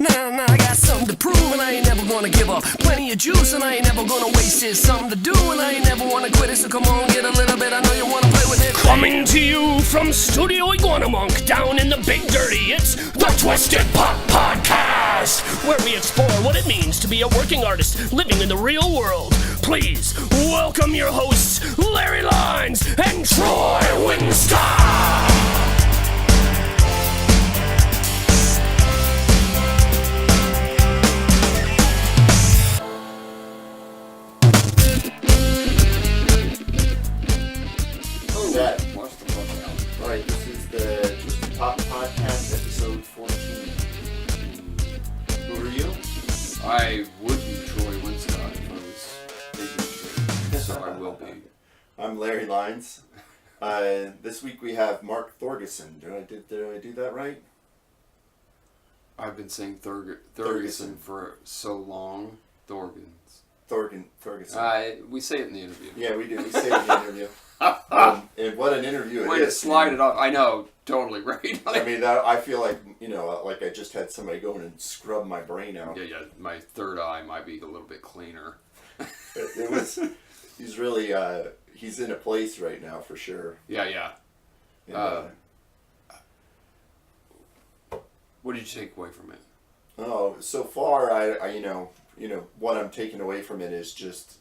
Nah, I got something to prove and I ain't never gonna give up. Plenty of juice and I ain't never gonna waste it. Something to do and I ain't never wanna quit it. So come on, get a little bit, I know you wanna play with it. Coming to you from Studio Iguana Monk down in the Big Dirty, it's the Twisted Pop Podcast, where we explore what it means to be a working artist living in the real world. Please welcome your hosts, Larry Lines and Troy Wingstop. Alright, this is the Twisted Pop Podcast, episode 14. Who are you? I would be Troy Winscott if I was taking straight, so I will be. I'm Larry Lines. This week we have Mark Thogersen. Did I do that right? I've been saying Thogersen for so long. Thogersen. We say it in the interview. Yeah, we do. We say it in the interview. And what an interview it Way is. to slide it off. I know, totally, right? I mean, I feel like, like I just had somebody go in and scrub my brain out. Yeah, my third eye might be a little bit cleaner. He's really, he's in a place right now for sure. Yeah. And, what did you take away from it? Oh, so far, I what I'm taking away from it is just,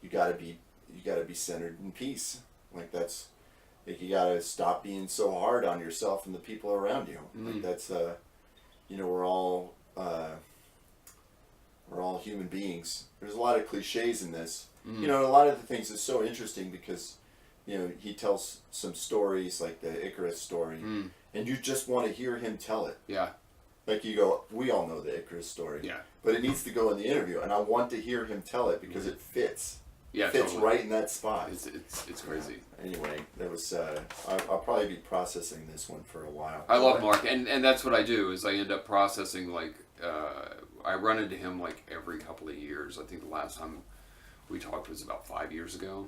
you gotta be centered in peace. You gotta stop being so hard on yourself and the people around you. That's, we're all human beings. There's a lot of cliches in this. A lot of the things is so interesting because, he tells some stories like the Icarus story, and you just want to hear him tell it. Yeah. Like you go, we all know the Icarus story. Yeah. But it needs to go in the interview, and I want to hear him tell it because it fits. Yeah, fits totally. right in that spot. It's crazy. Anyway, that was I'll probably be processing this one for a while. I love Mark, and that's what I do is I end up processing I run into him like every couple of years. I think the last time we talked was about 5 years ago,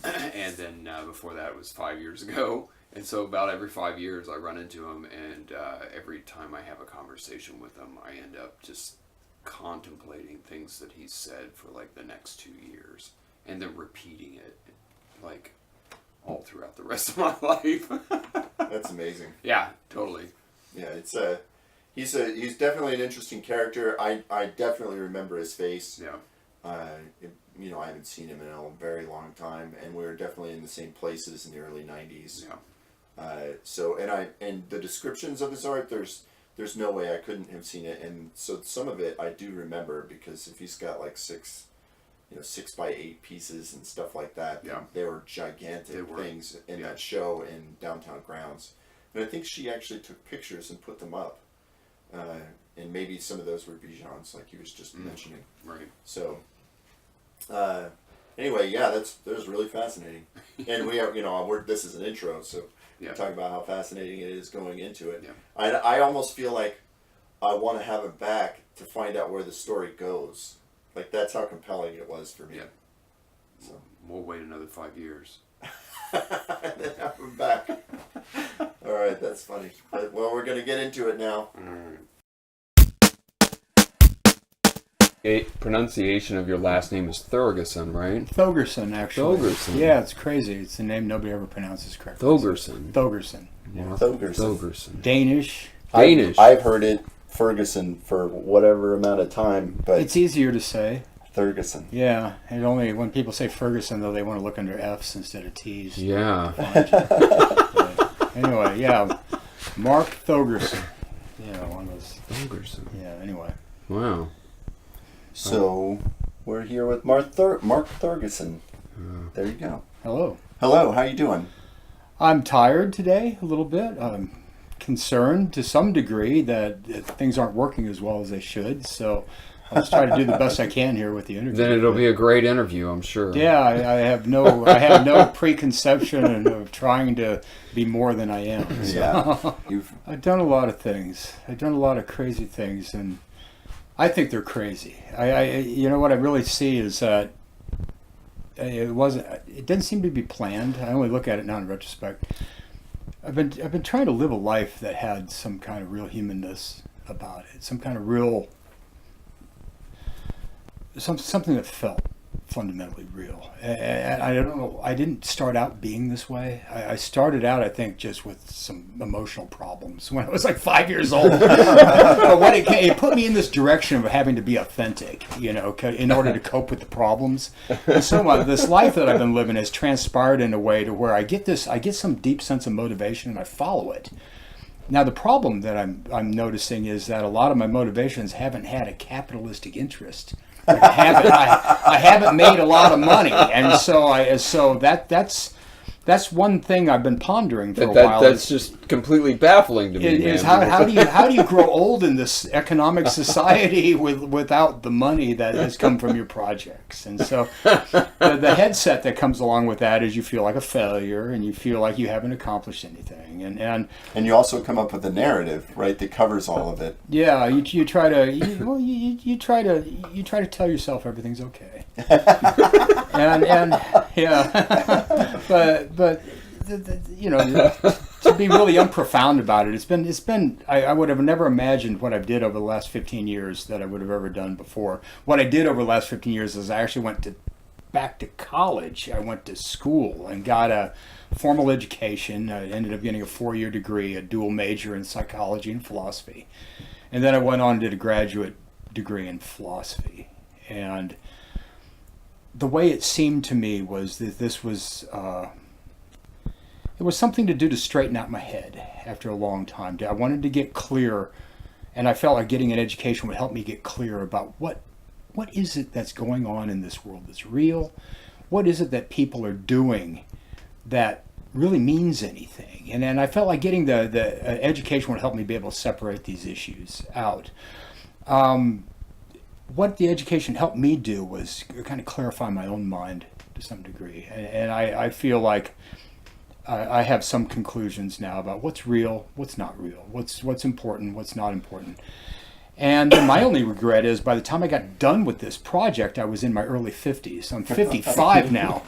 and then before that was 5 years ago. And so about every 5 years I run into him, and every time I have a conversation with him, I end up just contemplating things that he's said for like the next 2 years, and then repeating it like all throughout the rest of my life. That's amazing. Yeah, totally. Yeah, it's he's definitely an interesting character. I definitely remember his face. Yeah. I haven't seen him in a very long time, and we were definitely in the same places in the early 90s. Yeah. And the descriptions of his art, there's no way I couldn't have seen it, and so some of it I do remember because if he's got like 6x8 pieces and stuff like that, they were gigantic things in that show in downtown grounds, and I think she actually took pictures and put them up, and maybe some of those were Bijan's, like he was just mentioning. Right. So, anyway, that was really fascinating, and we are this is an intro, so. Yeah. Talking about how fascinating it is going into it. Yeah. I almost feel like I want to have him back to find out where the story goes. Like, that's how compelling it was for me. Yeah. So. We'll wait another 5 years. And then have him back. All right, that's funny. But, well, we're going to get into it now. Pronunciation of your last name is Thogersen, right? Thogersen, actually. Thogersen. Yeah, it's crazy. It's a name nobody ever pronounces correctly. Thogersen. Yeah. Thogersen. Danish. I've heard it Ferguson for whatever amount of time, but it's easier to say. Thogersen. Yeah, and only when people say Ferguson, though, they want to look under F's instead of T's. Yeah. Anyway, Mark Thogersen. Yeah, one of those. Thogersen. Yeah. Anyway. Wow. So, we're here with Mark Thogersen. There you go. Hello. Hello, how you doing? I'm tired today, a little bit. I'm concerned to some degree that things aren't working as well as they should, so I'll just try to do the best I can here with the interview. Then it'll be a great interview, I'm sure. Yeah, I have no preconception of trying to be more than I am. So. Yeah. I've done a lot of things. I've done a lot of crazy things, and I think they're crazy. What I really see is that it didn't seem to be planned. I only look at it now in retrospect. I've been trying to live a life that had some kind of real humanness. about it, some kind of real, something that felt fundamentally real. And I don't know, I didn't start out being this way. I started out, I think, just with some emotional problems when I was like 5 years old. But what it put me in this direction of having to be authentic, you know, in order to cope with the problems. And so this life that I've been living has transpired in a way to where I get some deep sense of motivation and I follow it. Now the problem that I'm noticing is that a lot of my motivations haven't had a capitalistic interest. Like I haven't made a lot of money, and so that's one thing I've been pondering for a while. That's just completely baffling to me. Is how do you grow old in this economic society without the money that has come from your projects? And so the headset that comes along with that is you feel like a failure and you feel like you haven't accomplished anything. And you also come up with a narrative, right, that covers all of it. Yeah, you try to tell yourself everything's okay. and yeah, but you know, to be really unprofound about it, it's been I would have never imagined what I did over the last 15 years that I would have ever done before. What I did over the last 15 years is I actually went back to college. I went to school and got a formal education. I ended up getting a 4-year degree, a dual major in psychology and philosophy, and then I went on and did a graduate degree in philosophy. And the way it seemed to me was that this was it was something to do to straighten out my head after a long time. I wanted to get clear, and I felt like getting an education would help me get clear about what is it that's going on in this world that's real? What is it that people are doing that really means anything? And I felt like getting the education would help me be able to separate these issues out. What the education helped me do was kind of clarify my own mind to some degree. And I feel like I have some conclusions now about what's real, what's not real, what's important, what's not important. And my only regret is by the time I got done with this project, I was in my early 50s. I'm 55 now.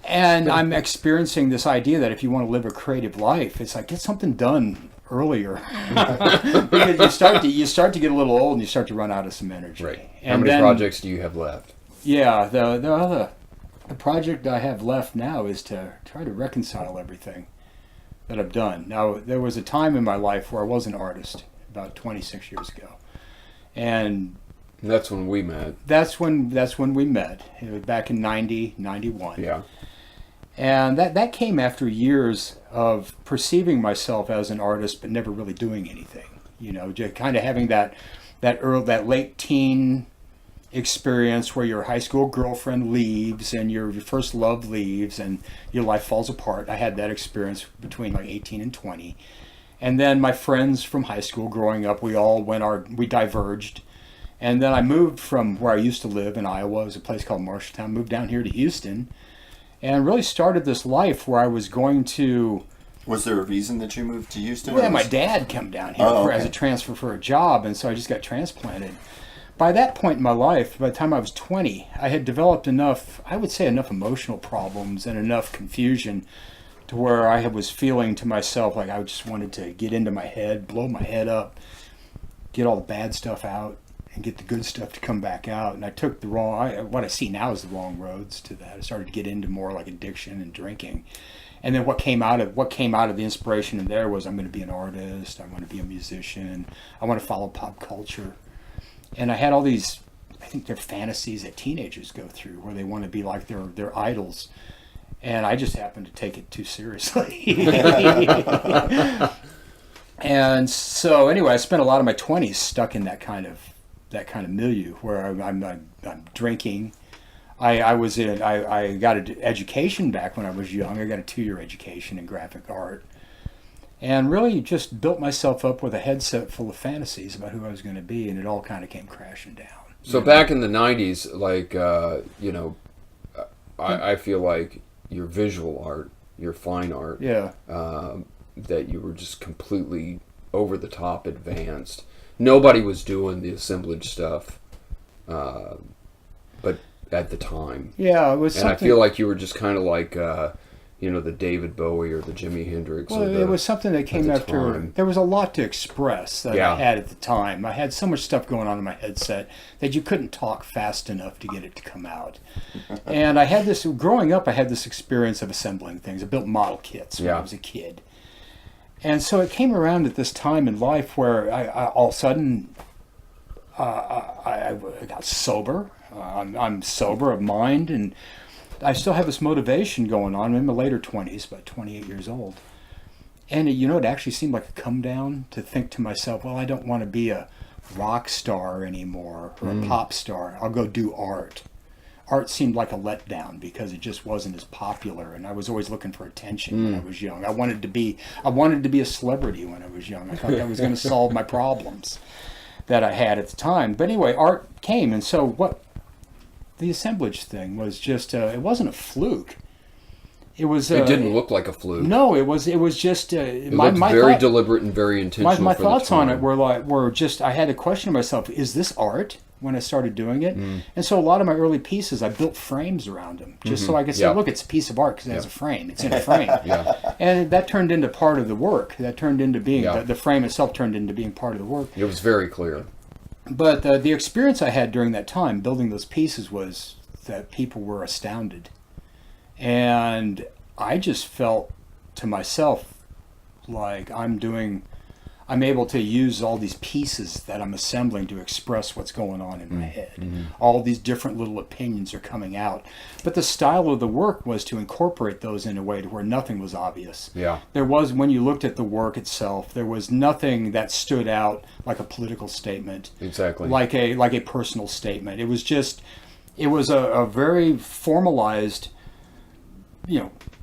And I'm experiencing this idea that if you want to live a creative life, it's like get something done earlier. Because you start to get a little old and you start to run out of some energy. Right. And how many projects do you have left? Yeah, the project I have left now is to try to reconcile everything that I've done. Now, there was a time in my life where I was an artist, about 26 years ago. And that's when we met. That's when we met. It was back in 90, 91. Yeah. And that came after years of perceiving myself as an artist but never really doing anything. You know, just kind of having that late teen experience where your high school girlfriend leaves and your first love leaves and your life falls apart. I had that experience between like 18 and 20. And then my friends from high school growing up, we diverged. And then I moved from where I used to live in Iowa. It was a place called Marshalltown. Moved down here to Houston and really started this life where I was going to... Was there a reason that you moved to Houston? Well, my dad came down here as a transfer for a job, and so I just got transplanted. By that point in my life, by the time I was 20, I had developed enough emotional problems and enough confusion to where I was feeling to myself like I just wanted to get into my head, blow my head up, get all the bad stuff out, and get the good stuff to come back out. And I took what I see now is the wrong roads to that. I started to get into more like addiction and drinking. And then what came out of the inspiration in there was I'm going to be an artist, I want to be a musician, I want to follow pop culture. And I had all these, I think they're fantasies that teenagers go through where they want to be like their idols. And I just happened to take it too seriously. And so anyway, I spent a lot of my 20s stuck in that kind of milieu where I'm drinking. I got an education back when I was young. I got a 2-year education in graphic art. And really just built myself up with a headset full of fantasies about who I was going to be, and it all kind of came crashing down. So back in the 90s, like, I feel like your visual art, your fine art, that you were just completely over the top advanced. Nobody was doing the assemblage stuff, but at the time. Yeah, it was and I feel like you were just kind of like, the David Bowie or the Jimi Hendrix. Well, it was something that came after. time. There was a lot to express that I had at the time. I had so much stuff going on in my headset that you couldn't talk fast enough to get it to come out. And I had this, growing up, I had this experience of assembling things. I built model kits when I was a kid. And so it came around at this time in life where I all of a sudden, I got sober. I'm sober of mind, and I still have this motivation going on. I'm in my later 20s, about 28 years old. And it actually seemed like a come down to think to myself, well, I don't want to be a rock star anymore or a pop star. I'll go do art. Art seemed like a letdown because it just wasn't as popular, and I was always looking for attention when I was young. I wanted to be a celebrity when I was young. I thought that was going to solve my problems that I had at the time. But anyway, art came, and so what the assemblage thing was just it wasn't a fluke. It was. It didn't look like a fluke. No, it was just. It looked very deliberate and very intentional. My for thoughts the time. on it were just. I had to question myself: is this art? When I started doing it, and so a lot of my early pieces, I built frames around them, just so I could say, look, it's a piece of art because it has a frame. It's in a frame, and that turned into part of the work. That turned into being the frame itself turned into being part of the work. It was very clear. But the experience I had during that time building those pieces was that people were astounded, and I just felt to myself like I'm able to use all these pieces that I'm assembling to express what's going on in my head. All these different little opinions are coming out. But the style of the work was to incorporate those in a way to where nothing was obvious. Yeah. There was, when you looked at the work itself, there was nothing that stood out like a political statement. Exactly. Like a personal statement. It was a very formalized,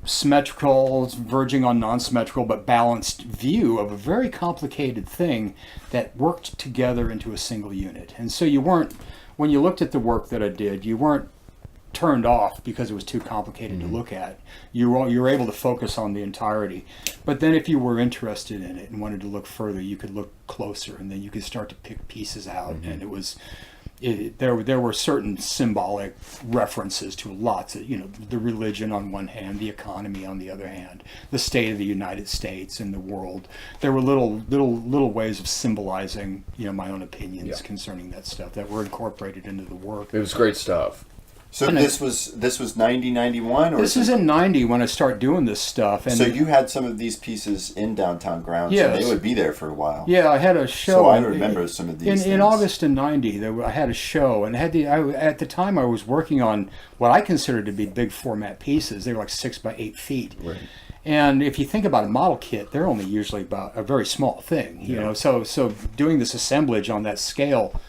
symmetrical, verging on non-symmetrical, but balanced view of a very complicated thing that worked together into a single unit. And so when you looked at the work that I did, you weren't turned off because it was too complicated to look at. You were able to focus on the entirety. But then if you were interested in it and wanted to look further, you could look closer, and then you could start to pick pieces out. And it was... there were certain symbolic references to lots of, the religion on one hand, the economy on the other hand, the state of the United States and the world. There were little ways of symbolizing, my own opinions concerning that stuff that were incorporated into the work. It was great stuff. So this was 90, 91? Or this is in 90 when I start doing this stuff. And so you had some of these pieces in downtown grounds, and they would be there for a while. Yeah, I had a show. So I remember some of these things. In August of 90, I had a show, and at the time I was working on what I considered to be big format pieces. They were like 6 by 8 feet. Right. And if you think about a model kit, they're only usually about a very small thing, So doing this assemblage on that scale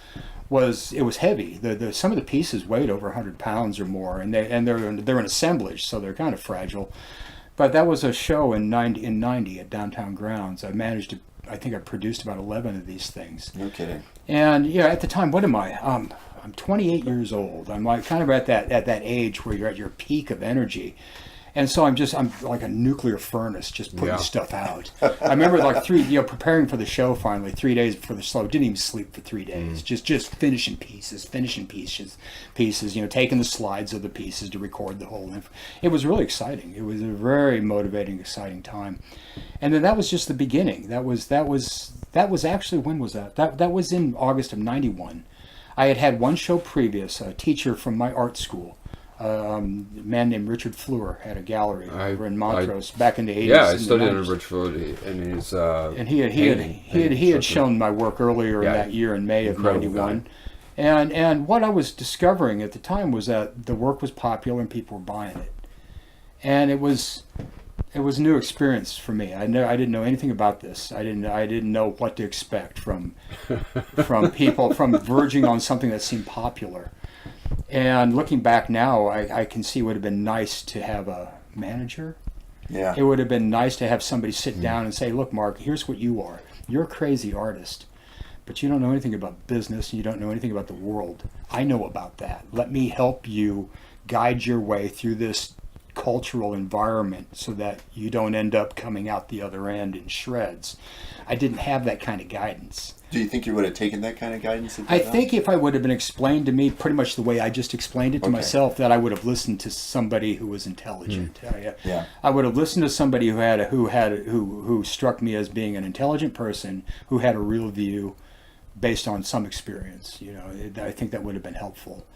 was heavy. Some of the pieces weighed over 100 pounds or more, and they're an assemblage, so they're kind of fragile. But that was a show in 90 at Downtown Grounds. I think I produced about 11 of these things. No kidding. And at the time, what am I? I'm 28 years old. I'm like kind of at that age where you're at your peak of energy. And so I'm like a nuclear furnace, just putting stuff out. I remember like preparing for the show finally, 3 days before the show. Didn't even sleep for 3 days. Just finishing pieces, taking the slides of the pieces to record the whole. It was really exciting. It was a very motivating, exciting time. And then that was just the beginning. That was actually, when was that? That was in August of 91. I had one show previous, a teacher from my art school. A man named Richard Fleur had a gallery over in Montrose back in the 80s. Yeah, I studied under Richard Fleur, and he had shown my work earlier in that year in May of 91. And what I was discovering at the time was that the work was popular and people were buying it. And it was a new experience for me. I didn't know anything about this. I didn't know what to expect from people, from verging on something that seemed popular. And looking back now, I can see it would have been nice to have a manager. Yeah. It would have been nice to have somebody sit down and say, look, Mark, here's what you are. You're a crazy artist, but you don't know anything about business, and you don't know anything about the world. I know about that. Let me help you guide your way through this cultural environment so that you don't end up coming out the other end in shreds. I didn't have that kind of guidance. Do you think you would have taken that kind of guidance? I think if I would have been explained to me pretty much the way I just explained it to myself, that I would have listened to somebody who was intelligent. Yeah. I would have listened to somebody who struck me as being an intelligent person who had a real view based on some experience. I think that would have been helpful.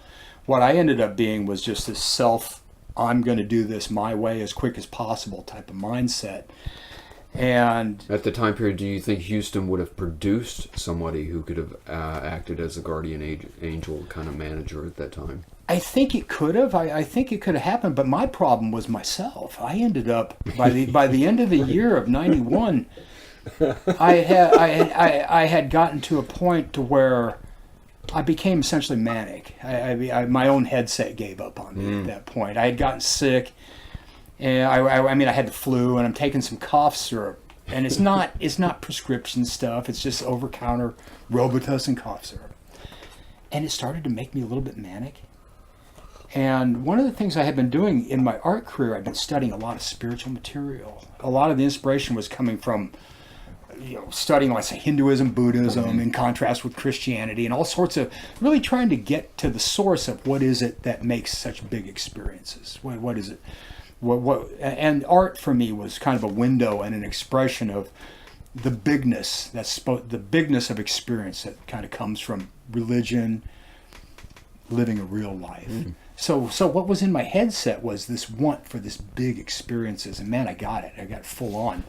What I ended up being was just this I'm going to do this my way as quick as possible type of mindset. And at the time period, do you think Houston would have produced somebody who could have acted as a guardian angel kind of manager at that time? I think it could have. I think it could have happened, but my problem was myself. I ended up by the end of the year of '91, I had gotten to a point to where I became essentially manic. My own headset gave up on me at that point. I had gotten sick. And I had the flu, and I'm taking some cough syrup, and it's not prescription stuff. It's just over-counter Robitussin cough syrup, and it started to make me a little bit manic. And one of the things I had been doing in my art career, I've been studying a lot of spiritual material. A lot of the inspiration was coming from, studying, let's say, Hinduism, Buddhism, in contrast with Christianity, and all sorts of really trying to get to the source of what is it that makes such big experiences. What is it? And art for me was kind of a window and an expression of the bigness the bigness of experience that kind of comes from religion, living a real life. So what was in my headset was this want for this big experiences, and man, I got it. I got full on.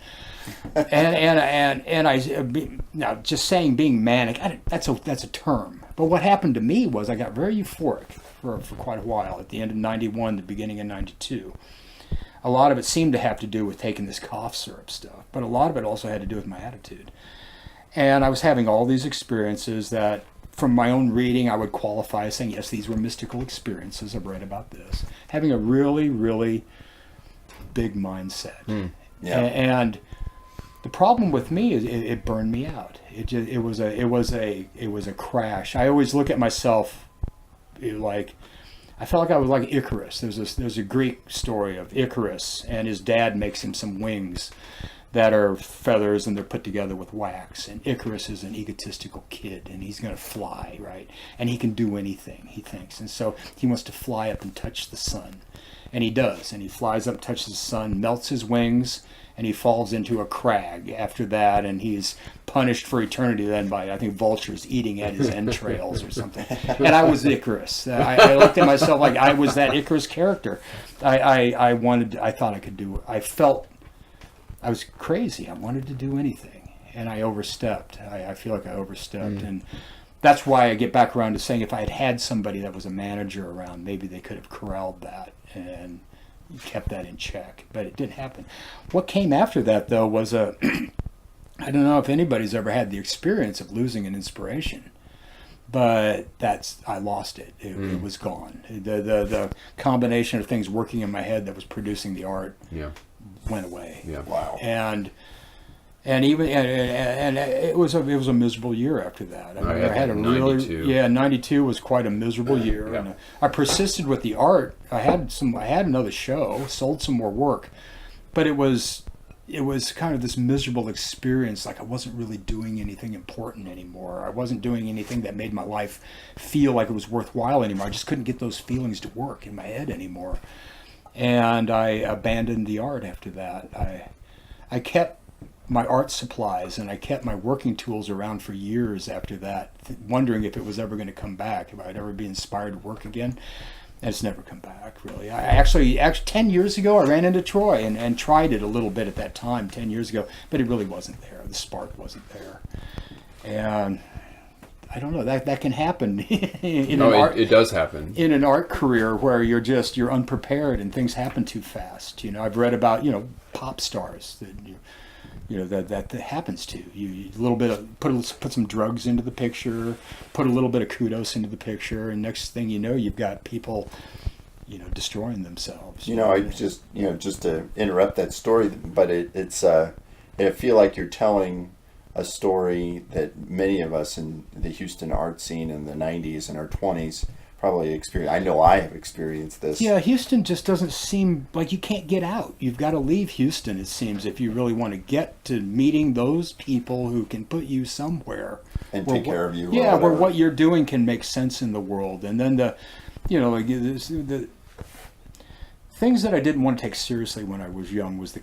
and I now just saying being manic, that's a term. But what happened to me was I got very euphoric for quite a while at the end of '91, the beginning of '92. A lot of it seemed to have to do with taking this cough syrup stuff, but a lot of it also had to do with my attitude. And I was having all these experiences that, from my own reading, I would qualify as saying, yes, these were mystical experiences. I've read about this. Having a really, really big mindset. Yeah. And the problem with me is it burned me out. It was a crash. I always look at myself like, I felt like I was like Icarus. There's a Greek story of Icarus, and his dad makes him some wings that are feathers, and they're put together with wax. And Icarus is an egotistical kid, and he's going to fly, right? And he can do anything, he thinks. And so he wants to fly up and touch the sun. And he does. And he flies up, touches the sun, melts his wings, and he falls into a crag after that, and he's punished for eternity then by, I think, vultures eating at his entrails or something. And I was Icarus. I looked at myself like I was that Icarus character. I thought I could do it. I felt I was crazy. I wanted to do anything, and I overstepped. I feel like I overstepped, and that's why I get back around to saying if I had had somebody that was a manager around, maybe they could have corralled that and kept that in check, but it didn't happen. What came after that, though, was I don't know if anybody's ever had the experience of losing an inspiration, but I lost it. It was gone. The combination of things working in my head that was producing the art went away. Yeah. Wow. And it was a miserable year after that. I had a 92. 92 was quite a miserable year. Yeah. And I persisted with the art. I had another show, sold some more work, but it was kind of this miserable experience. Like I wasn't really doing anything important anymore. I wasn't doing anything that made my life feel like it was worthwhile anymore. I just couldn't get those feelings to work in my head anymore. And I abandoned the art after that. I kept my art supplies and I kept my working tools around for years after that, wondering if it was ever going to come back, if I'd ever be inspired to work again. And it's never come back, really. I actually 10 years ago, I ran into Troy and tried it a little bit at that time, 10 years ago, but it really wasn't there. The spark wasn't there. And I don't know, that can happen it does happen. In an art career where you're unprepared and things happen too fast. I've read about, pop stars that happens to you. A little bit of put some drugs into the picture, put a little bit of kudos into the picture, and next thing you know, you've got people, destroying themselves. I just to interrupt that story, but it's I feel like you're telling a story that many of us in the Houston art scene in the '90s and our 20s probably experienced. I know I have experienced this. Yeah, Houston just doesn't seem like you can't get out. You've got to leave Houston, it seems, if you really want to get to meeting those people who can put you somewhere And take care of you. or Yeah, where whatever. what you're doing can make sense in the world. And then the things that I didn't want to take seriously when I was young was the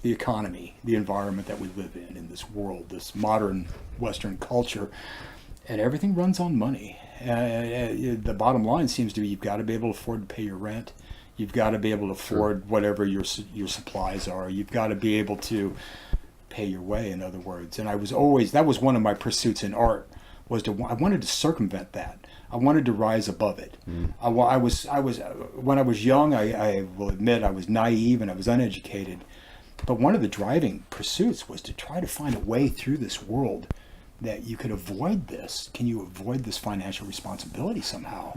economy, the environment that we live in this world, this modern Western culture, and everything runs on money. The bottom line seems to be you've got to be able to afford to pay your rent. You've got to be able to afford whatever your supplies are. You've got to be able to pay your way, in other words. And that was one of my pursuits in art, I wanted to circumvent that. I wanted to rise above it. When I was young, I will admit I was naive and I was uneducated. But one of the driving pursuits was to try to find a way through this world that you could avoid this. Can you avoid this financial responsibility somehow?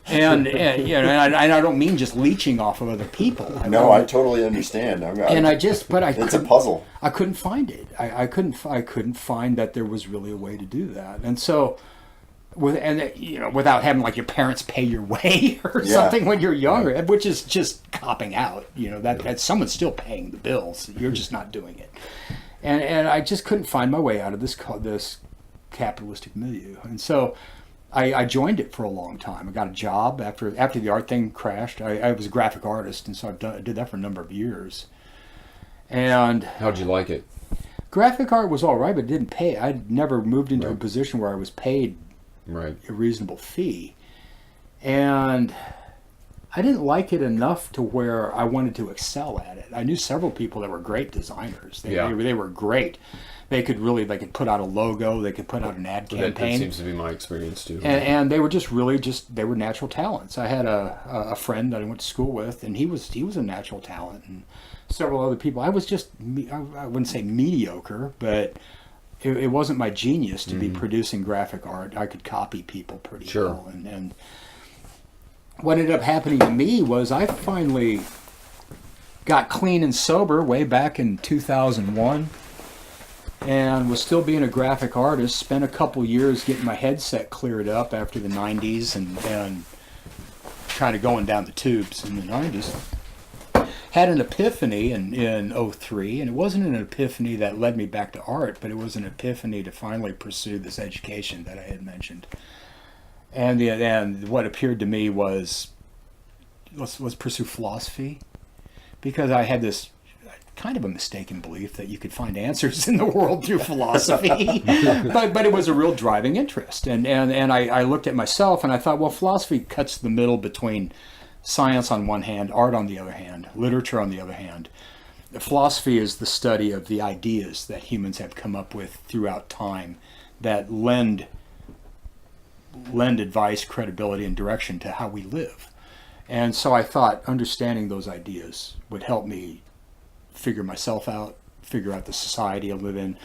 and I don't mean just leeching off of other people. I totally understand. It's a puzzle. I couldn't find it. I couldn't find that there was really a way to do that. And so, without having like your parents pay your way or something when you're younger, which is just copping out. That someone's still paying the bills. You're just not doing it. And I just couldn't find my way out of this capitalistic milieu. And so I joined it for a long time. I got a job after the art thing crashed. I was a graphic artist, and so I did that for a number of years. And how'd you like it? Graphic art was all right, but it didn't pay. I'd never moved into a position where I was paid a reasonable fee. And I didn't like it enough to where I wanted to excel at it. I knew several people that were great designers. They were great. They could put out a logo. They could put out an ad campaign. That seems to be my experience too. And they were they were natural talents. I had a friend that I went to school with, and he was a natural talent, and several other people. I was just, I wouldn't say mediocre, but it wasn't my genius to be producing graphic art. I could copy people pretty well, and what ended up happening to me was I finally got clean and sober way back in 2001 and was still being a graphic artist. Spent a couple years getting my headset cleared up after the 90s and kind of going down the tubes in the 90s. Had an epiphany in 03, and it wasn't an epiphany that led me back to art, but it was an epiphany to finally pursue this education that I had mentioned. And what appeared to me was, let's pursue philosophy, because I had this kind of a mistaken belief that you could find answers in the world through philosophy, but it was a real driving interest. And I looked at myself and I thought, well, philosophy cuts the middle between science on one hand, art on the other hand, literature on the other hand. Philosophy is the study of the ideas that humans have come up with throughout time that lend advice, credibility, and direction to how we live. And so I thought understanding those ideas would help me figure myself out, figure out the society I live in,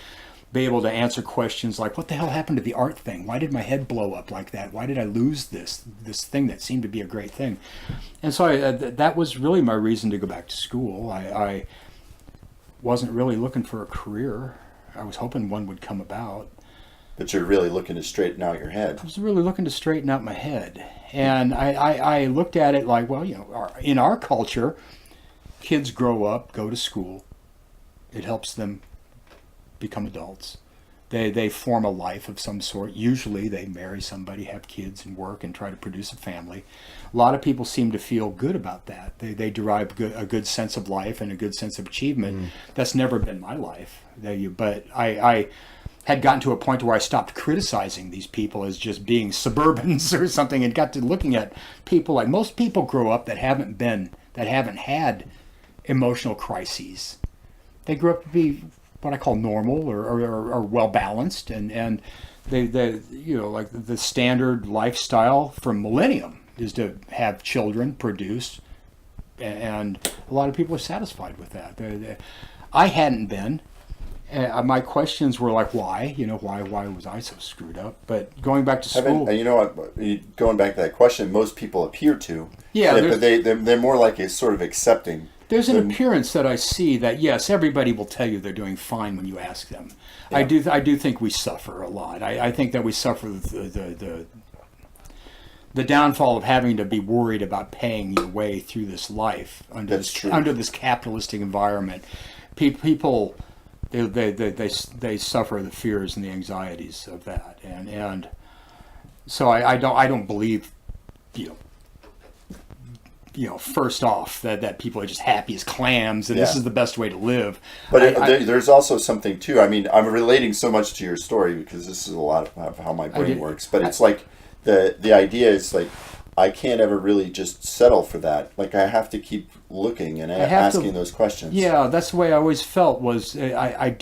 be able to answer questions like, what the hell happened to the art thing? Why did my head blow up like that? Why did I lose this thing that seemed to be a great thing? And so that was really my reason to go back to school. I wasn't really looking for a career. I was hoping one would come about. But you're really looking to straighten out your head. I was really looking to straighten out my head. And I looked at it like, well, in our culture, kids grow up, go to school. It helps them become adults. They form a life of some sort. Usually they marry somebody, have kids, and work and try to produce a family. A lot of people seem to feel good about that. They derive a good sense of life and a good sense of achievement. That's never been my life. But I had gotten to a point where I stopped criticizing these people as just being suburbans or something, and got to looking at people like most people grow up that haven't had emotional crises. They grew up to be what I call normal or well balanced, and they like the standard lifestyle from millennium is to have children, produce, and a lot of people are satisfied with that. I hadn't been. My questions were like, why? Why was I so screwed up? But going back to school, going back to that question, most people appear to. Yeah, but they're more like a sort of accepting. There's an appearance that I see that yes, everybody will tell you they're doing fine when you ask them. Yeah. I do think we suffer a lot. I think that we suffer the downfall of having to be worried about paying your way through this life under this capitalistic environment. People, they suffer the fears and the anxieties of that, and so I don't believe, first off, that people are just happy as clams and this is the best way to live. But there's also something too. I mean, I'm relating so much to your story because this is a lot of how my brain works. But it's like the idea is like I can't ever really just settle for that. Like I have to keep looking and asking those questions. Yeah, that's the way I always felt. Was I've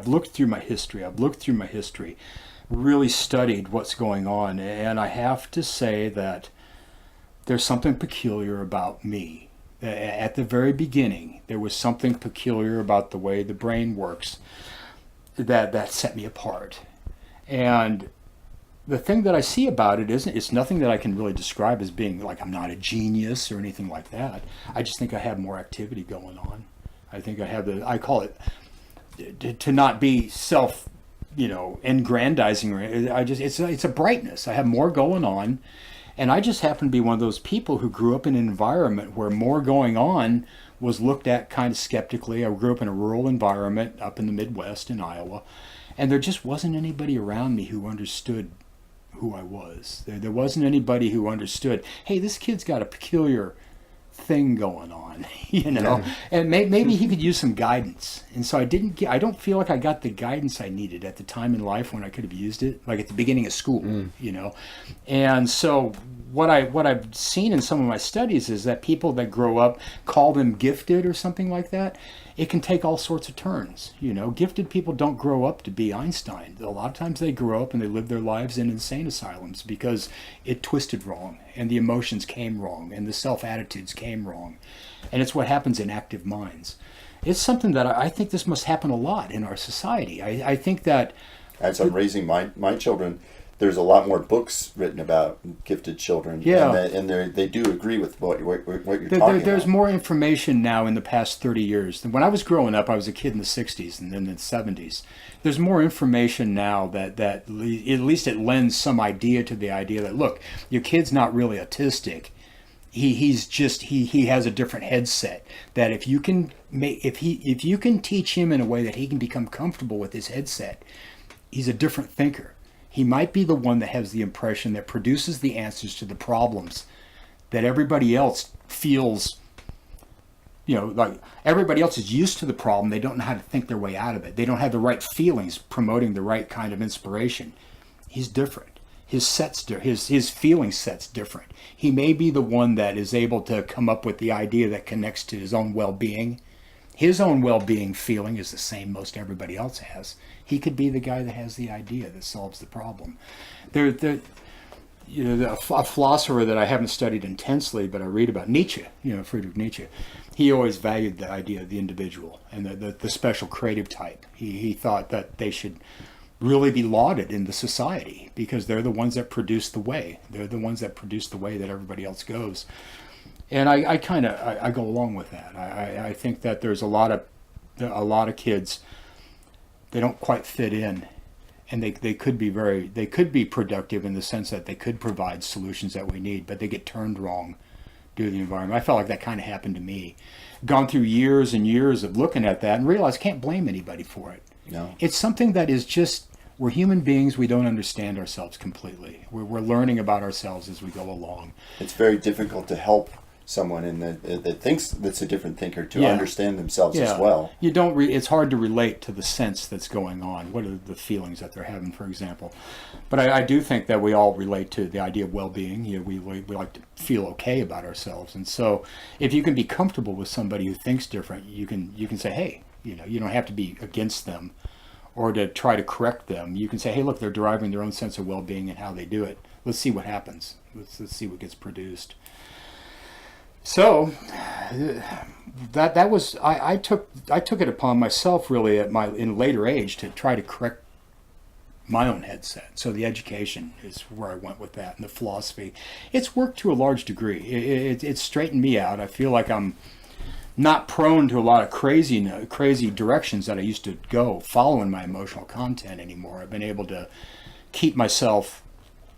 looked through my history. Really studied what's going on, and I have to say that there's something peculiar about me. At the very beginning, there was something peculiar about the way the brain works that set me apart. And the thing that I see about it it's nothing that I can really describe as being like I'm not a genius or anything like that. I just think I have more activity going on. I think I call it to not be aggrandizing. It's a brightness. I have more going on. And I just happen to be one of those people who grew up in an environment where more going on was looked at kind of skeptically. I grew up in a rural environment up in the Midwest in Iowa, and there just wasn't anybody around me who understood who I was. There wasn't anybody who understood, hey, this kid's got a peculiar thing going on, and maybe he could use some guidance. And so I don't feel like I got the guidance I needed at the time in life when I could have used it, like at the beginning of school, And so what I've seen in some of my studies is that people that grow up, call them gifted or something like that, it can take all sorts of turns. Gifted people don't grow up to be Einstein. A lot of times they grow up and they live their lives in insane asylums because it twisted wrong and the emotions came wrong and the self-attitudes came wrong. And it's what happens in active minds. It's something that I think this must happen a lot in our society. I think that as I'm raising my children, there's a lot more books written about gifted children. Yeah. And they do agree with what you're talking about. There's more information now in the past 30 years. When I was growing up, I was a kid in the 60s and then the 70s. There's more information now that at least it lends some idea to the idea that, look, your kid's not really autistic. He has a different headset. That if you can teach him in a way that he can become comfortable with his headset, he's a different thinker. He might be the one that has the impression that produces the answers to the problems that everybody else feels, like everybody else is used to the problem. They don't know how to think their way out of it. They don't have the right feelings promoting the right kind of inspiration. He's different. His feeling set's different. He may be the one that is able to come up with the idea that connects to his own well-being. His own well-being feeling is the same most everybody else has. He could be the guy that has the idea that solves the problem. A philosopher that I haven't studied intensely, but I read about, Nietzsche, Friedrich Nietzsche. He always valued the idea of the individual and the special creative type. He thought that they should really be lauded in the society because they're the ones that produce the way. They're the ones that produce the way that everybody else goes. And I go along with that. I think that there's a lot of kids, they don't quite fit in, and they could be productive in the sense that they could provide solutions that we need, but they get turned wrong due to the environment. I felt like that kind of happened to me. Gone through years and years of looking at that and realized I can't blame anybody for it. No. It's something that is just, we're human beings, we don't understand ourselves completely. We're learning about ourselves as we go along. It's very difficult to help someone that thinks that's a different thinker to understand themselves as well. You don't. It's hard to relate to the sense that's going on. What are the feelings that they're having, for example? But I do think that we all relate to the idea of well-being. We like to feel okay about ourselves, and so if you can be comfortable with somebody who thinks different, you can say, hey, you don't have to be against them or to try to correct them. You can say, hey, look, they're deriving their own sense of well-being and how they do it. Let's see what happens. Let's see what gets produced. So that was I took it upon myself really in later age to try to correct my own headset. So the education is where I went with that, and the philosophy. It's worked to a large degree. It's straightened me out. I feel like I'm not prone to a lot of crazy directions that I used to go following my emotional content anymore. I've been able to keep myself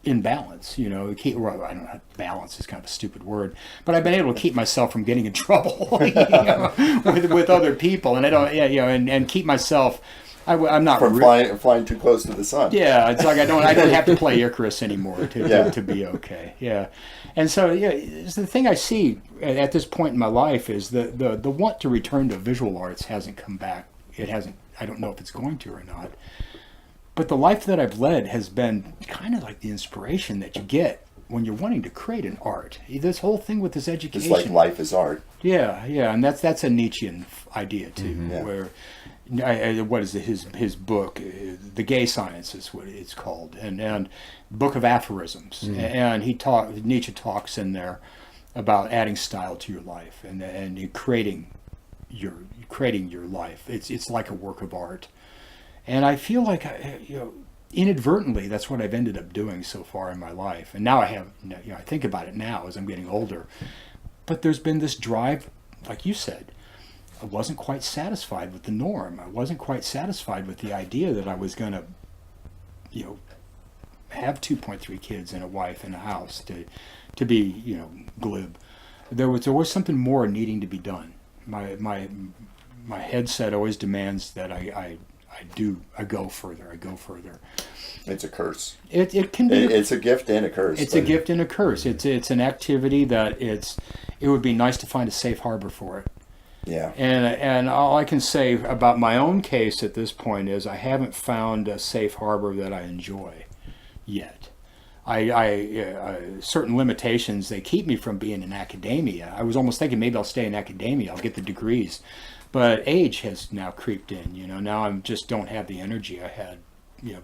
in balance, I don't know, balance is kind of a stupid word, but I've been able to keep myself from getting in trouble with other people, and I don't, and keep myself. I'm not from flying too close to the sun. Yeah, it's like I don't have to play Icarus anymore to be okay. Yeah, and so the thing I see at this point in my life is the want to return to visual arts hasn't come back. It hasn't. I don't know if it's going to or not. But the life that I've led has been kind of like the inspiration that you get when you're wanting to create an art. This whole thing with this education. It's like life is art. Yeah, and that's a Nietzschean idea too, Yeah. where what is it, his book, The Gay Science is what it's called, and Book of Aphorisms, and Nietzsche talks in there about adding style to your life and you creating your life. It's like a work of art. And I feel like, inadvertently, that's what I've ended up doing so far in my life. And now I think about it now as I'm getting older. But there's been this drive, like you said, I wasn't quite satisfied with the norm. I wasn't quite satisfied with the idea that I was going to, have 2.3 kids and a wife and a house to be, glib. There was something more needing to be done. My headset always demands that I go further. It's a curse. It can be. It's a gift and a curse. It's a gift and a curse. It's an activity that it would be nice to find a safe harbor for it. Yeah. And all I can say about my own case at this point is I haven't found a safe harbor that I enjoy yet. Certain limitations, they keep me from being in academia. I was almost thinking maybe I'll stay in academia. I'll get the degrees. But age has now creeped in, Now I just don't have the energy I had,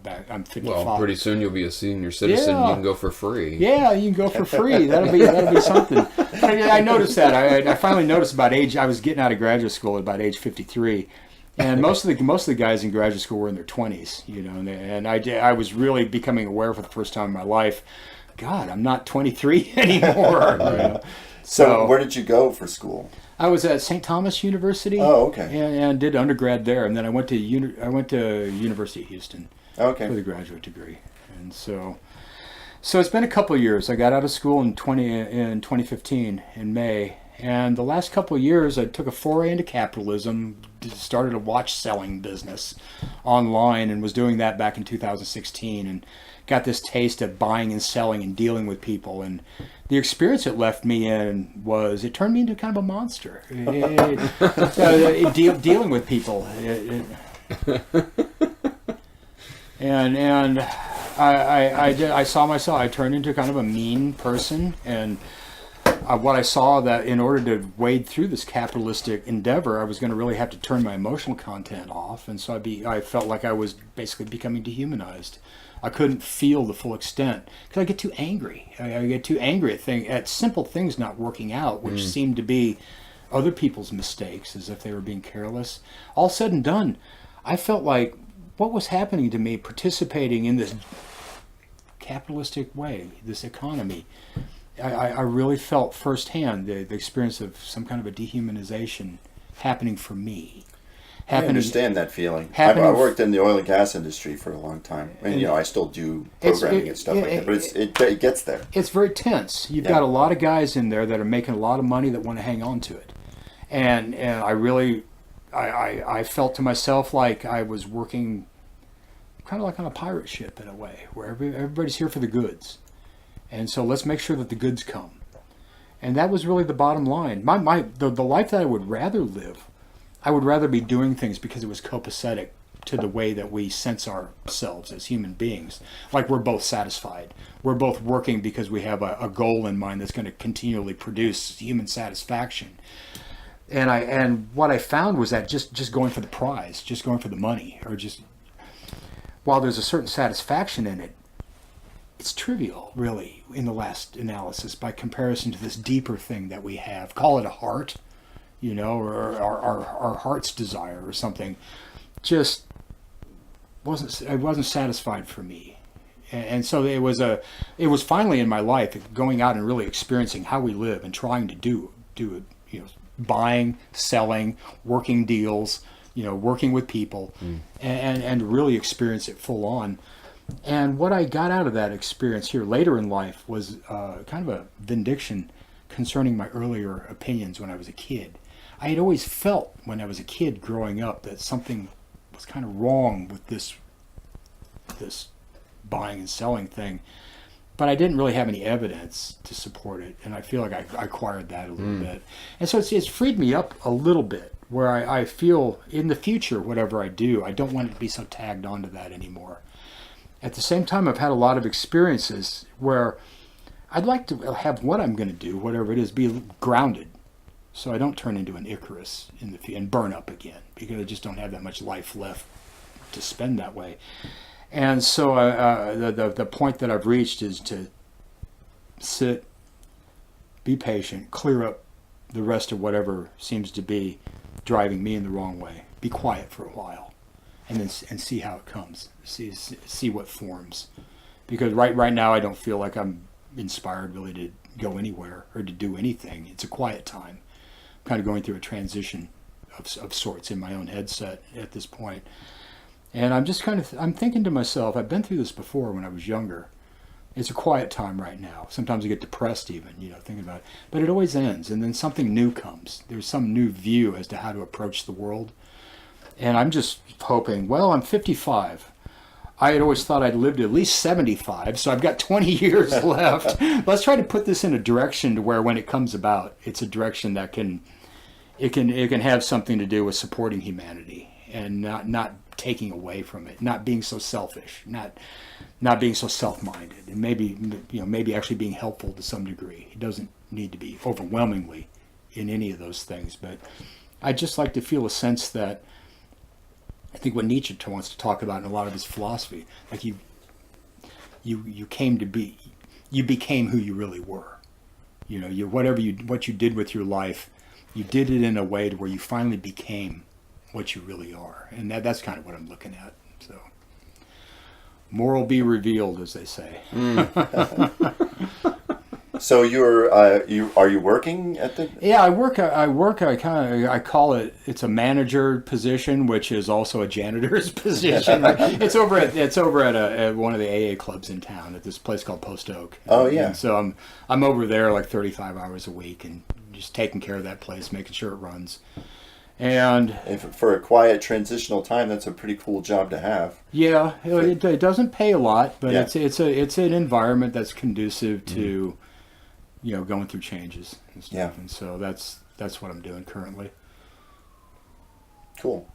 back. I'm 55. Well, pretty soon you'll be a senior citizen. Yeah. You can go for free. Yeah, you can go for free. That'll be something. But I noticed that. I finally noticed about age. I was getting out of graduate school at about age 53, and most of the guys in graduate school were in their 20s, And I was really becoming aware for the first time in my life. God, I'm not 23 anymore. So where did you go for school? I was at St. Thomas University. Oh, okay. And did undergrad there, and then I went to University of Houston. Okay. For the graduate degree, and so it's been a couple of years. I got out of school in 2015 in May, and the last couple of years I took a foray into capitalism, started a watch selling business online, and was doing that back in 2016, and got this taste of buying and selling and dealing with people. And the experience it left me in was it turned me into kind of a monster. Dealing with people. And I saw myself, I turned into kind of a mean person, and what I saw that in order to wade through this capitalistic endeavor, I was going to really have to turn my emotional content off, and so I felt like I was basically becoming dehumanized. I couldn't feel the full extent because I get too angry. I get too angry at simple things not working out, which seemed to be other people's mistakes, as if they were being careless. All said and done, I felt like what was happening to me participating in this capitalistic way, this economy, I really felt firsthand the experience of some kind of a dehumanization happening for me. I understand that feeling. I worked in the oil and gas industry for a long time, and I still do programming and stuff like that. But it gets there. It's very tense. You've got a lot of guys in there that are making a lot of money that want to hang on to it, and I really, I felt to myself like I was working, kind of like on a pirate ship in a way, where everybody's here for the goods, and so let's make sure that the goods come, and that was really the bottom line. The life that I would rather live. I would rather be doing things because it was copacetic to the way that we sense ourselves as human beings. Like we're both satisfied. We're both working because we have a goal in mind that's going to continually produce human satisfaction. And what I found was that just going for the prize, just going for the money, or just while there's a certain satisfaction in it, it's trivial, really, in the last analysis by comparison to this deeper thing that we have. Call it a heart. Or our heart's desire or something, just wasn't satisfied for me, and so it was finally in my life going out and really experiencing how we live and trying to do it, buying, selling, working deals, working with people, and really experience it full on. And what I got out of that experience here later in life was kind of a vindication concerning my earlier opinions when I was a kid. I had always felt when I was a kid growing up that something was kind of wrong with this buying and selling thing, but I didn't really have any evidence to support it, and I feel like I acquired that a little bit. And so it's freed me up a little bit, where I feel in the future, whatever I do, I don't want it to be so tagged onto that anymore. At the same time, I've had a lot of experiences where I'd like to have what I'm going to do, whatever it is, be grounded, so I don't turn into an Icarus and burn up again, because I just don't have that much life left to spend that way. And so the point that I've reached is to sit, be patient, clear up the rest of whatever seems to be driving me in the wrong way. Be quiet for a while, and then see how it comes. See what forms. Because right now I don't feel like I'm inspired really to go anywhere or to do anything. It's a quiet time. I'm kind of going through a transition of sorts in my own headset at this point. And I'm just I'm thinking to myself, I've been through this before when I was younger. It's a quiet time right now. Sometimes I get depressed even, thinking about it. But it always ends, and then something new comes. There's some new view as to how to approach the world. And I'm just hoping, well, I'm 55. I had always thought I'd lived at least 75, so I've got 20 years left. Let's try to put this in a direction to where when it comes about, it's a direction that can have something to do with supporting humanity and not taking away from it, not being so selfish, not being so self-minded, and maybe actually being helpful to some degree. It doesn't need to be overwhelmingly in any of those things, but I'd just like to feel a sense that I think what Nietzsche wants to talk about in a lot of his philosophy, like you came to be, you became who you really were. What you did with your life, you did it in a way to where you finally became what you really are, and that's kind of what I'm looking at. So, more will be revealed, as they say. So are you working at the? Yeah, I work. I call it. It's a manager position, which is also a janitor's position. Right? It's over at one of the AA clubs in town at this place called Post Oak. Oh yeah. And so I'm over there like 35 hours a week and just taking care of that place, making sure it runs. And for a quiet transitional time, that's a pretty cool job to have. Yeah, it doesn't pay a lot, but Yeah. it's an environment that's conducive to going through changes and stuff. Yeah. And so that's what I'm doing currently. Cool.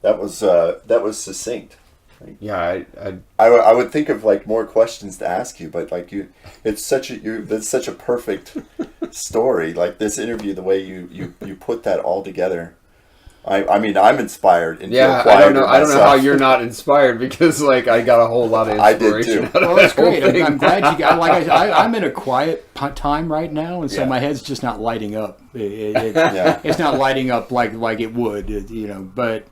That was succinct. Yeah, I would think of like more questions to ask you, but like that's such a perfect story. Like this interview, the way you put that all together. I mean, I'm inspired. And yeah, feel I don't know myself. how you're not inspired, because like I got a whole lot of I did inspiration. too. Out of Well, that that's great. whole thing. I'm glad you got. Like I'm in a quiet time right now, and so Yeah. my head's just not lighting up. Yeah. It's not lighting up like it would, But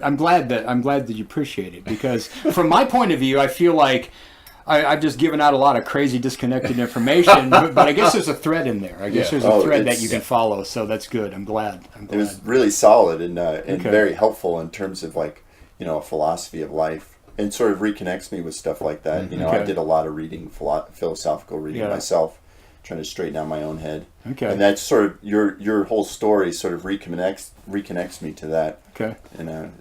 I'm glad that you appreciate it, because from my point of view, I feel like I've just given out a lot of crazy disconnected information, but I guess there's a thread in there. I guess there's a thread that you can follow, so that's good. I'm glad. It was really solid and Okay. very helpful in terms of like a philosophy of life, and sort of reconnects me with stuff like that. I Okay. did a lot of reading, philosophical reading myself, trying to straighten out my own head. Okay. And that's sort of your whole story sort of reconnects me to that. Okay. And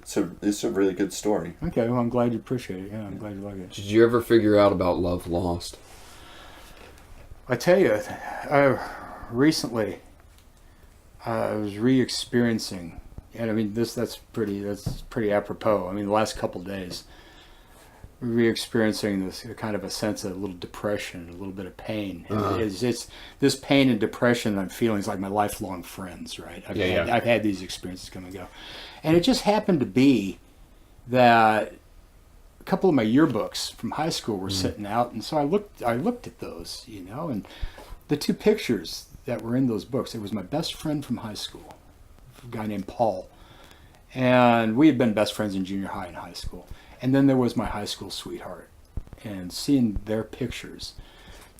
it's a really good story. Okay. Well, I'm glad you appreciate it. Yeah, I'm glad you like it. Did you ever figure out about Love Lost? I tell you, recently I was re-experiencing, and I mean that's pretty apropos. I mean, the last couple of days, re-experiencing this kind of a sense of a little depression, a little bit of pain. And it's this pain and depression I'm feeling is like my lifelong friends, right? I've had these experiences come and go, and it just happened to be that a couple of my yearbooks from high school were sitting out, and so I looked at those, and the two pictures that were in those books. It was my best friend from high school, a guy named Paul, and we had been best friends in junior high and high school. And then there was my high school sweetheart, and seeing their pictures,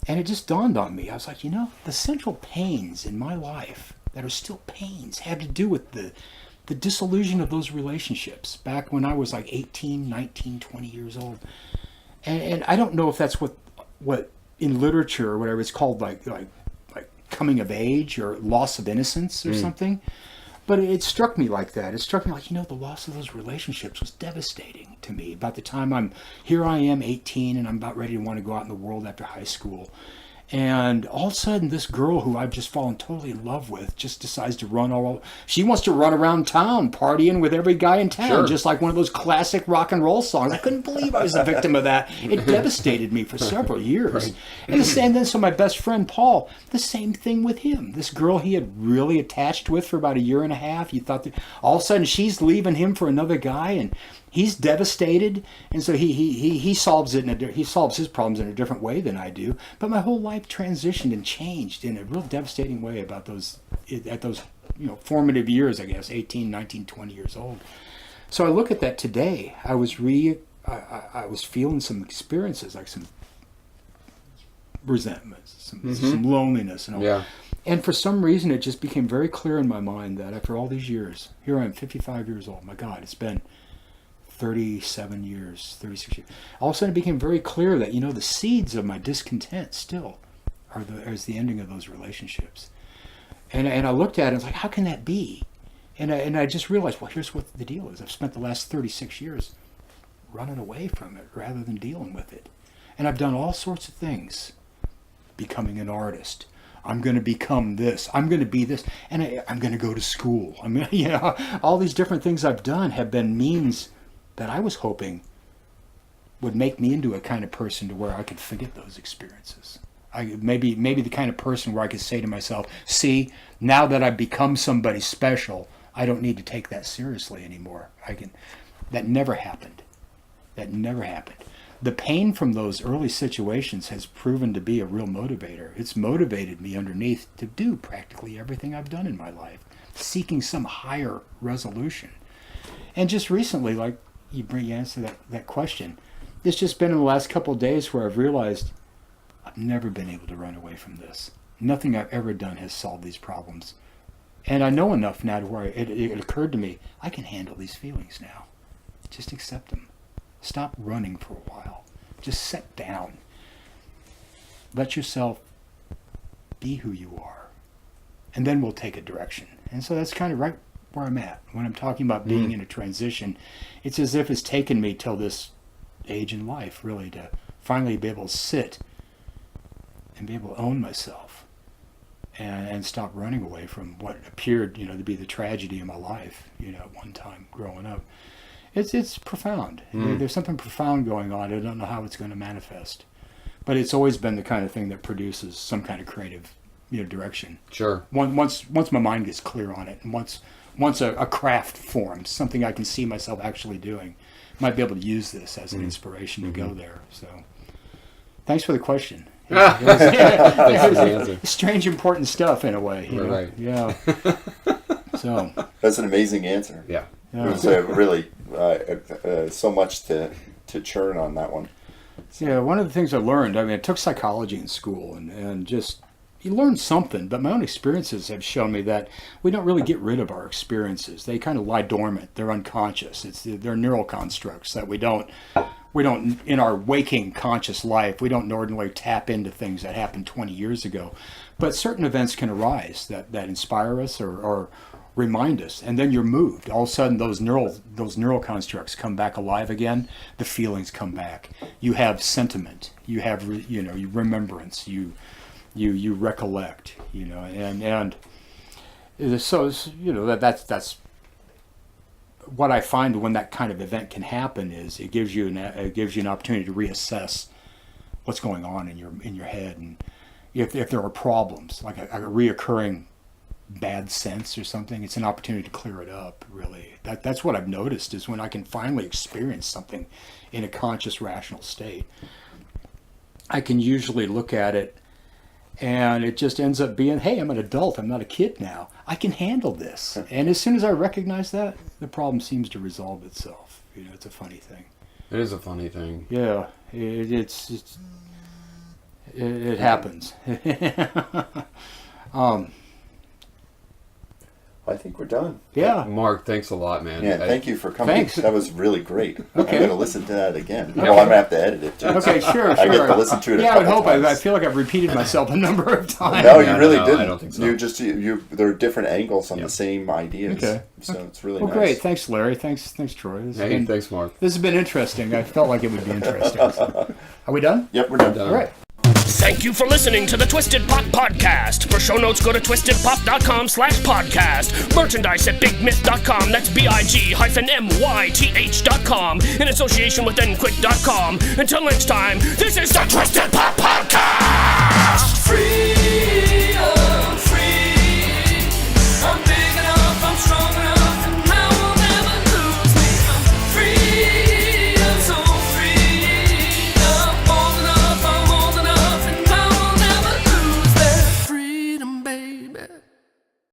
and it just dawned on me. I was like, the central pains in my life that are still pains have to do with the disillusion of those relationships back when I was like 18, 19, 20 years old. And I don't know if that's what in literature or whatever it's called, like coming of age or loss of innocence or something. But it struck me like that. It struck me like, the loss of those relationships was devastating to me. About the time I am 18 and I'm about ready to want to go out in the world after high school. And all of a sudden, this girl who I've just fallen totally in love with just decides to she wants to run around town partying with every guy in town, just like one of those classic rock and roll songs. I couldn't believe I was a victim of that. It devastated me for several years. Right. And then so my best friend, Paul, the same thing with him. This girl he had really attached with for about a year and a half. He thought that all of a sudden she's leaving him for another guy, and he's devastated, and so he solves his problems in a different way than I do. But my whole life transitioned and changed in a real devastating way at those formative years, I guess, 18, 19, 20 years old. So I look at that today. I was feeling some experiences, like some resentment, some loneliness, and all. Yeah. And for some reason, it just became very clear in my mind that after all these years, here I am, 55 years old. My God, it's been 37 years, 36 years. All of a sudden it became very clear that, the seeds of my discontent still is the ending of those relationships. And I looked at it and was like, how can that be? And I just realized, well, here's what the deal is. I've spent the last 36 years running away from it rather than dealing with it. And I've done all sorts of things. Becoming an artist. I'm going to become this. I'm going to be this. And I'm going to go to school. I mean, all these different things I've done have been means that I was hoping would make me into a kind of person to where I could forget those experiences. Maybe the kind of person where I could say to myself, see, now that I've become somebody special, I don't need to take that seriously anymore. That never happened. The pain from those early situations has proven to be a real motivator. It's motivated me underneath to do practically everything I've done in my life, seeking some higher resolution. And just recently, like, you answer that question. It's just been in the last couple of days where I've realized I've never been able to run away from this. Nothing I've ever done has solved these problems. And I know enough now to where it occurred to me, I can handle these feelings now. Just accept them. Stop running for a while. Just sit down. Let yourself be who you are. And then we'll take a direction. And so that's kind of right where I'm at. When I'm talking about being in a transition, it's as if it's taken me till this age in life, really, to finally be able to sit and be able to own myself and stop running away from what appeared, to be the tragedy of my life, at one time growing up. It's profound. There's something profound going on. I don't know how it's going to manifest. But it's always been the kind of thing that produces some kind of creative direction. Sure. Once my mind gets clear on it, and once a craft forms, something I can see myself actually doing, might be able to use this as an inspiration to go there. So, thanks for the question. Thanks for the answer. Strange, important stuff in a way. Right. Yeah. So that's an amazing answer. Yeah. It was really so much to churn on that one. So. Yeah, one of the things I learned, I took psychology in school and just, you learn something, but my own experiences have shown me that we don't really get rid of our experiences. They kind of lie dormant. They're unconscious. They're neural constructs that we don't, in our waking conscious life, we don't ordinarily tap into things that happened 20 years ago. But certain events can arise that inspire us or remind us, and then you're moved. All of a sudden, those neural constructs come back alive again. The feelings come back. You have sentiment. You have remembrance. You recollect. And so that's what I find when that kind of event can happen is it gives you an opportunity to reassess what's going on in your head, and if there are problems like a reoccurring bad sense or something, it's an opportunity to clear it up. Really, that's what I've noticed is when I can finally experience something in a conscious, rational state, I can usually look at it and it just ends up being, hey, I'm an adult, I'm not a kid now, I can handle this. And as soon as I recognize that, the problem seems to resolve itself. It's a funny thing. It is a funny thing. Yeah, it happens. I think we're done. Yeah. Mark, thanks a lot, man. Yeah, thank you for coming. Thanks. That was really great. Okay. I'm going to listen to that again. Well, I'm going to have to edit it too. Okay, sure. I get to listen to it. Yeah, I would hope. times. I feel like I've repeated myself a number of times. No, you really no, didn't. I don't think so. There are different angles on the same ideas. Okay. So it's really Well, nice. great. Thanks, Larry. Thanks, Troy. Thanks, Mark. This has been interesting. I felt like it would be interesting. So. Are we done? Yep, we're done. All right. Thank you for listening to the Twisted Pop Podcast. For show notes, go to twistedpop.com/podcast. Merchandise at bigmyth.com. That's BIG-MYTH.com. In association with nquick.com. Until next time, this is the Twisted Pop Podcast. Free